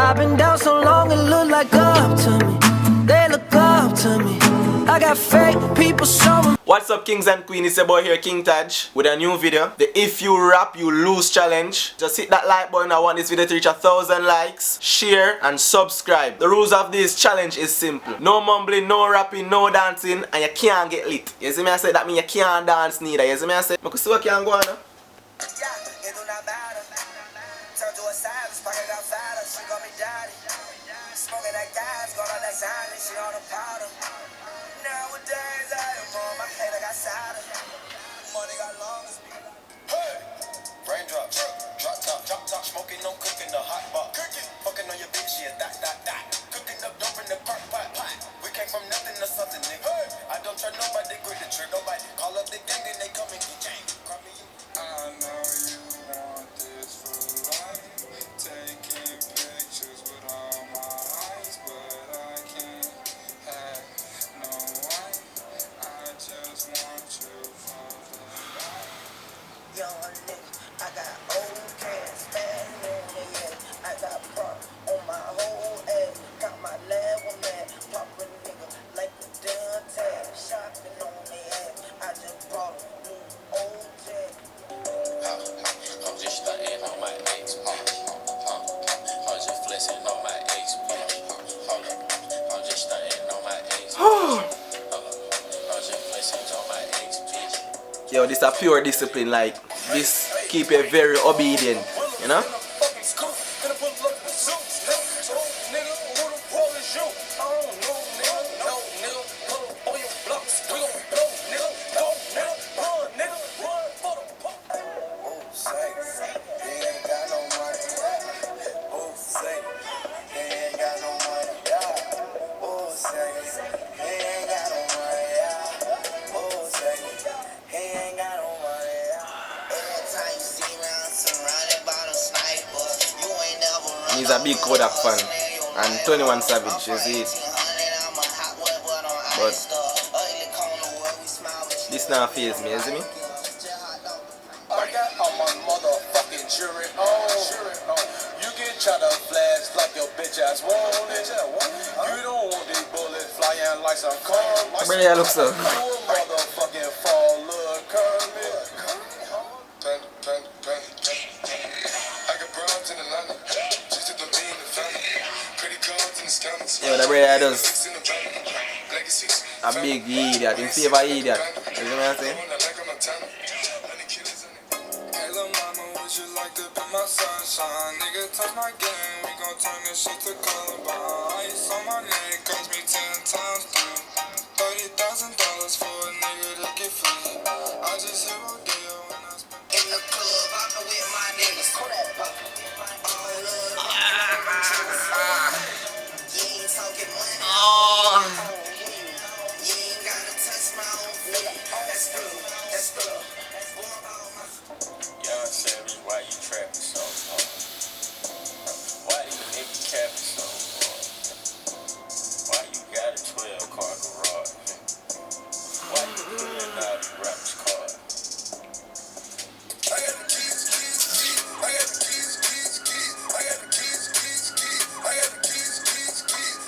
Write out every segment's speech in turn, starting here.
I've been down so long it look like up to me. They look up to me. I got fake people showing. What's up, kings and queens? It's your boy here, KyngTaj, with a new video. The If You Rap You Lose challenge. Just hit that like button. I want this video to reach 1,000 likes. Share and subscribe. The rules of this challenge is simple. No mumbling, no rapping, no dancing, and you can't get lit. You see me I say? That means you can't dance neither. You see me I say? I can see what can go on now. Smoking that gas, going on that sign, and she on the powder. Nowadays, I am on my head, I got cider. Money got long as me. Hey! Raindrops, drop top, smoking, no cooking, the hot pot. Cooking, fucking on your bitch, yeah, that. Cooking up dope in the crock pot. We came from nothing to something, nigga. Hey! I don't try nobody, grip the trick, nobody. Call up the gang, then they come and get gang. I know you want this for life. Taking pictures with all my eyes, but I can't have no wife. I just want you for the life. Young nigga, I got old cash, bad on the head. I got prop on my whole ass. Got my level man, pop a nigga like the damn tab. Shopping on the ass. I just brought a new old jet. I'm just stunting on my ex. I'm just flexing on my ex. I'm just stunting on my ex. I'm just flexing on my ex. Yo, this is a pure discipline. Like, this keep you very obedient, you know? He's a big Kodak fan and 21 Savage, you see it. But this now faze me, you see me? I got all my motherfucking jury on. You get try to flash like your bitch ass want it. You don't want these bullets flying like some corn. Where you look so? You a motherfucking fall, look Kermit. I got bronze in the London. Yo, the brother does a big idiot, in favor idiot. You know what I'm saying? Hey little mama, would you like to be my sunshine? Nigga, touch my game, we gon' turn this shit to columbine. Ice on my neck, cost me 10 times through. $30,000 for a nigga to get free. I just hit a deal when I spend in the club, I'm with my niggas. Kodak Black-No. Young Savage, why you trapping so hard? Why these niggas capping so hard? Why you got a 12-car garage? Why you pulling out these rappers' cars? I got the keys. I got the keys. I got the keys. I got the keys.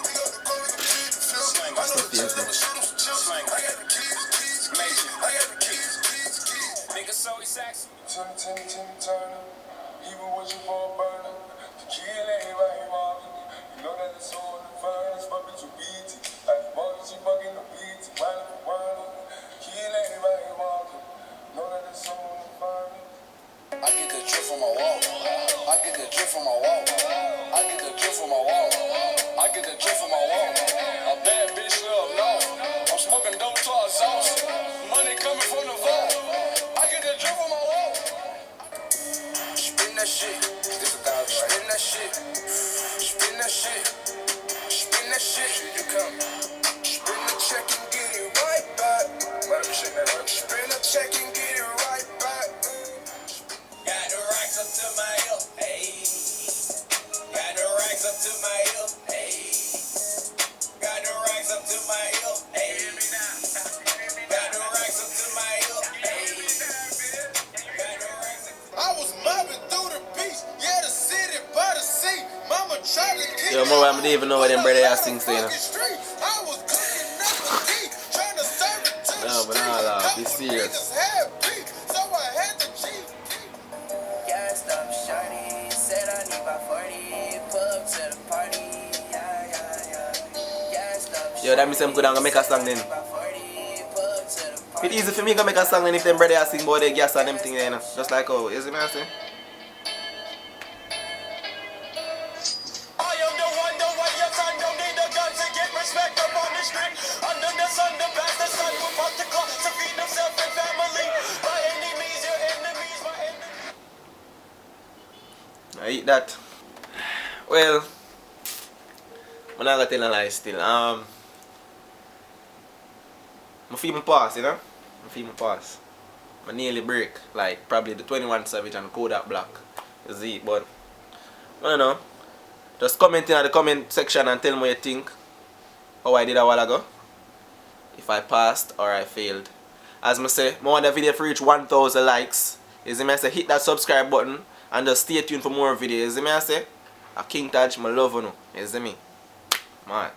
We got the gold and the big film. I know the chips never shoot them. I got the keys. I got the keys. Nigga so he sexy. Desiigner-Timmy Turner. Even with you for a burner. To kill everybody walking. You know that it's all in the furnace. Fuck bitch with BT. Like the buggers, she fucking the BT. Riding for burner. Kill everybody walking. Know that it's all in the furnace. I get the drip from my wall. I get the drip from my wall. I get the drip from my wall. I get the drip from my wall. A bad bitch love no. I'm smoking dope to our sauce. Money coming from the vault. I get the drip from my wall. Spin that shit. This a dog. Spin that shit. Spin that shit. Spin that shit. You come. Spin the check and get it right back. Spin the check and get it right back. Got the racks up to my hip, hey. Got the racks up to my hip, hey. Got the racks up to my hip, hey. Got the racks up to my hip, hey. Got the racks up. I was mobbing through the beach, yeah, the city by the sea. Mama tried to Yo, more I don't even know what them brother are sing saying. No, but nah, laugh. Be serious. Yo, that means I'm good and make a song then. It's easy for me to make a song then if them brother are sing about the gas and them thing, you know. Just like how, you see me I say? I eat that. Well, I'm not gonna tell a lie still. I feel my pass, you know? I feel my pass. I nearly break, like probably the 21 Savage and Kodak Black. You see it, but I don't know. Just comment in the comment section and tell me what you think. How I did a while ago. If I passed or I failed. As I say, I want the video to reach 1,000 likes. You see me I say, hit that subscribe button and just stay tuned for more videos. You see me I say, KyngTaj, I love you. You see me? Man.